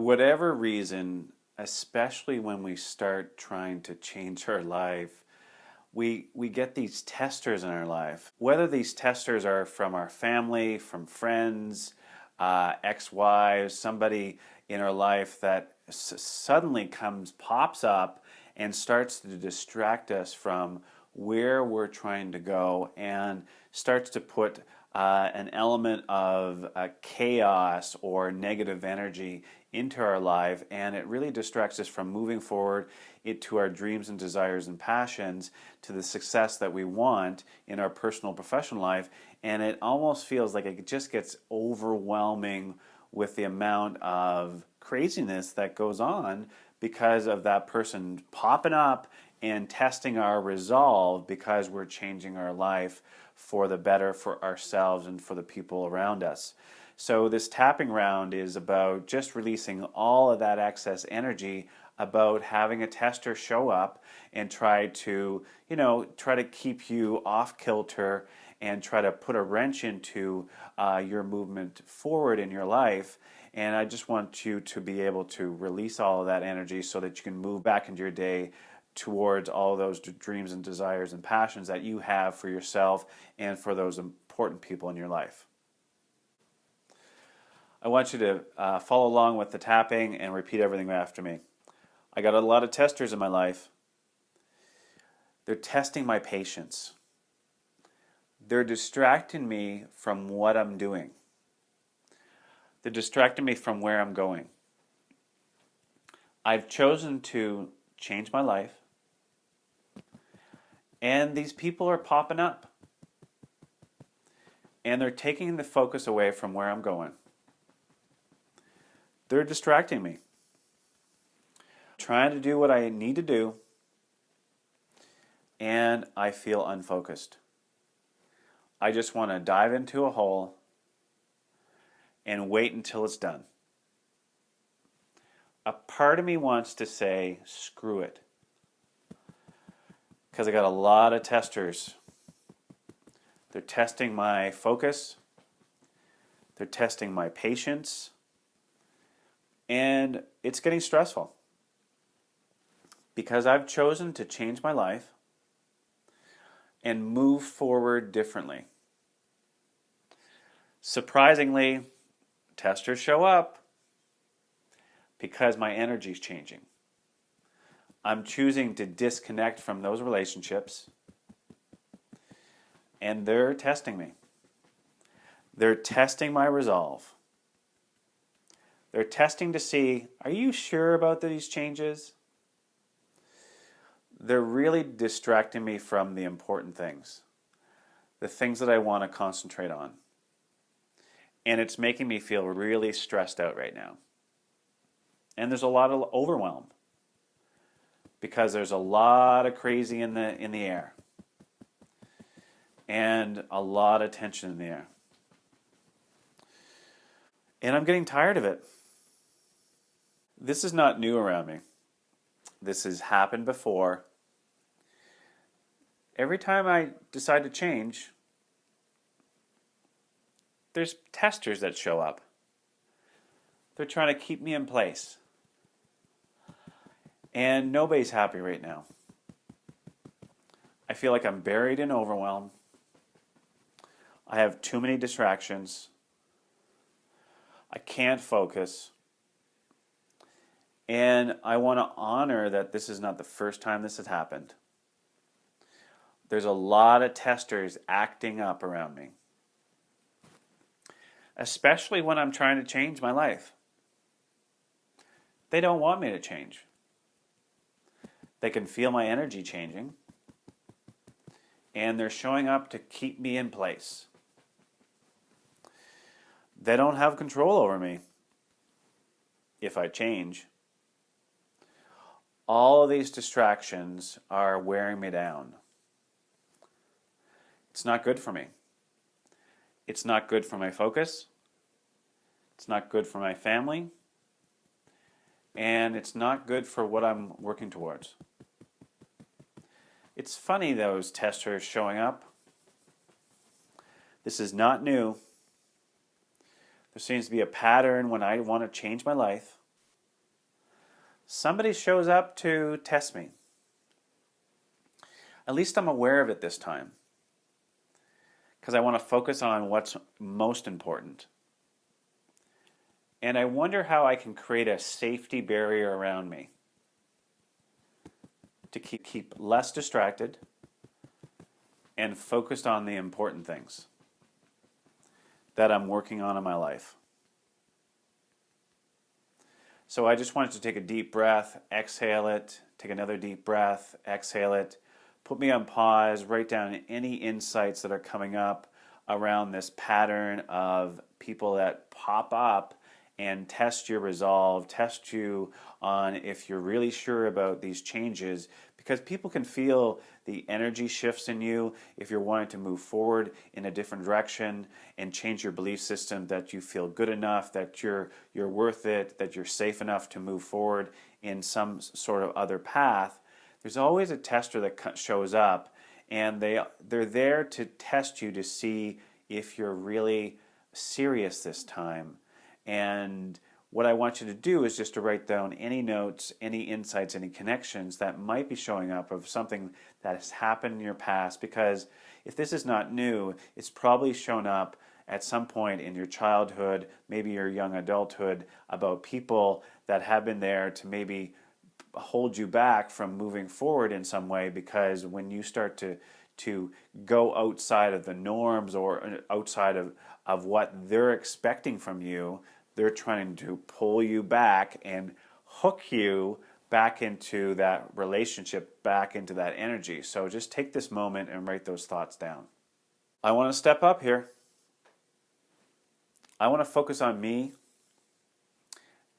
whatever reason, especially when we start trying to change our life, we get these testers in our life. Whether these testers are from our family, from friends, ex-wives, somebody in our life that suddenly pops up and starts to distract us from where we're trying to go and starts to put an element of chaos or negative energy into our life, and it really distracts us from moving forward into our dreams and desires and passions, to the success that we want in our personal professional life. And it almost feels like it just gets overwhelming with the amount of craziness that goes on because of that person popping up and testing our resolve, because we're changing our life for the better for ourselves and for the people around us. So this tapping round is about just releasing all of that excess energy, about having a tester show up and try to keep you off kilter and try to put a wrench into your movement forward in your life. And I just want you to be able to release all of that energy so that you can move back into your day towards all of those dreams and desires and passions that you have for yourself and for those important people in your life. I want you to follow along with the tapping and repeat everything after me. I got a lot of testers in my life. They're testing my patience. They're distracting me from what I'm doing. They're distracting me from where I'm going. I've chosen to change my life, and these people are popping up, and they're taking the focus away from where I'm going. They're distracting me. Trying to do what I need to do, and I feel unfocused. I just want to dive into a hole and wait until it's done. A part of me wants to say, screw it. Because I got a lot of testers. They're testing my focus. They're testing my patience. And it's getting stressful. Because I've chosen to change my life and move forward differently. Surprisingly, testers show up because my energy is changing. I'm choosing to disconnect from those relationships, and they're testing me. They're testing my resolve. They're testing to see, are you sure about these changes? They're really distracting me from the important things, the things that I want to concentrate on. And it's making me feel really stressed out right now. And there's a lot of overwhelm because there's a lot of crazy in the air and a lot of tension in the air. And I'm getting tired of it. This is not new around me. This has happened before. Every time I decide to change, there's testers that show up. They're trying to keep me in place. And nobody's happy right now. I feel like I'm buried in overwhelm. I have too many distractions. I can't focus. And I want to honor that this is not the first time this has happened. There's a lot of testers acting up around me, especially when I'm trying to change my life. They don't want me to change. They can feel my energy changing, and they're showing up to keep me in place. They don't have control over me if I change. All of these distractions are wearing me down. It's not good for me. It's not good for my focus. It's not good for my family. And it's not good for what I'm working towards. It's funny, those testers showing up. This is not new. There seems to be a pattern when I want to change my life. somebody shows up to test me. At least I'm aware of it this time, because I want to focus on what's most important. And I wonder how I can create a safety barrier around me to keep less distracted and focused on the important things that I'm working on in my life. So I just wanted to take a deep breath, exhale it, take another deep breath, exhale it, put me on pause, write down any insights that are coming up around this pattern of people that pop up and test your resolve, test you on if you're really sure about these changes, because people can feel the energy shifts in you if you're wanting to move forward in a different direction and change your belief system, that you feel good enough, that you're worth it, that you're safe enough to move forward in some sort of other path. There's always a tester that shows up, and they're there to test you to see if you're really serious this time. And what I want you to do is just to write down any notes, any insights, any connections that might be showing up of something that has happened in your past, because if this is not new, it's probably shown up at some point in your childhood, maybe your young adulthood, about people that have been there to maybe hold you back from moving forward in some way, because when you start to go outside of the norms or outside of what they're expecting from you, they're trying to pull you back and hook you back into that relationship, back into that energy. So just take this moment and write those thoughts down. I want to step up here. I want to focus on me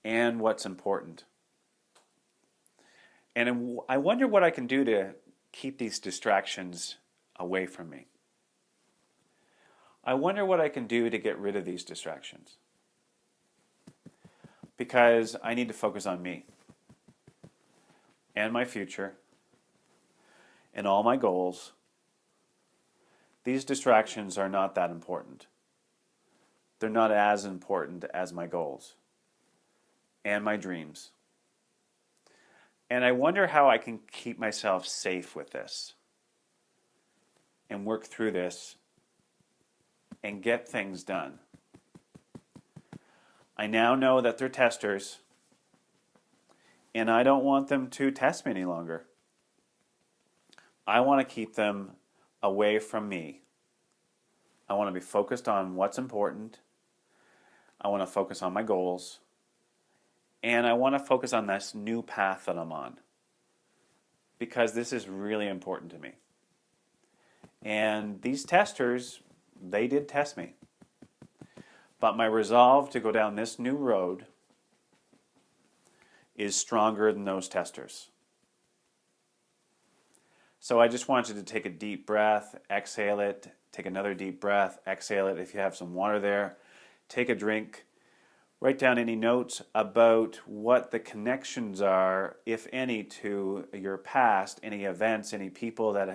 and what's important. And I wonder what I can do to keep these distractions away from me. I wonder what I can do to get rid of these distractions, because I need to focus on me and my future and all my goals. These distractions are not that important. They're not as important as my goals and my dreams. And I wonder how I can keep myself safe with this and work through this and get things done. I now know that they're testers, and I don't want them to test me any longer. I want to keep them away from me. I want to be focused on what's important. I want to focus on my goals. And I want to focus on this new path that I'm on, because this is really important to me. And these testers, they did test me. But my resolve to go down this new road is stronger than those testers. So I just want you to take a deep breath, exhale it, take another deep breath, exhale it. If you have some water there, take a drink. Write down any notes about what the connections are, if any, to your past, any events, any people that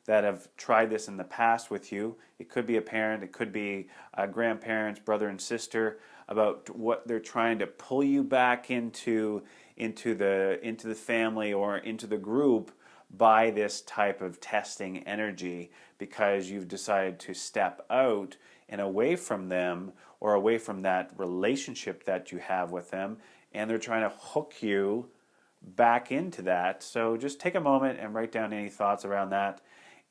have tried this in the past with you. It could be a parent, it could be grandparents, brother and sister, about what they're trying to pull you back into the family or into the group by this type of testing energy, because you've decided to step out and away from them, or away from that relationship that you have with them, and they're trying to hook you back into that. So just take a moment and write down any thoughts around that.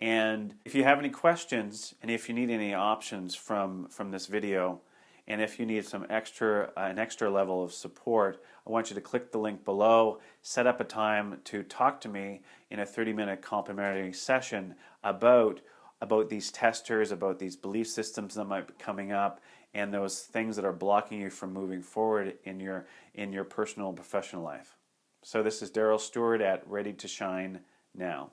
And if you have any questions, and if you need any options from this video, and if you need an extra level of support, I want you to click the link below, set up a time to talk to me in a 30-minute complimentary session about these testers, about these belief systems that might be coming up, and those things that are blocking you from moving forward in your personal and professional life. So this is Darryl Stewart at Ready to Shine Now.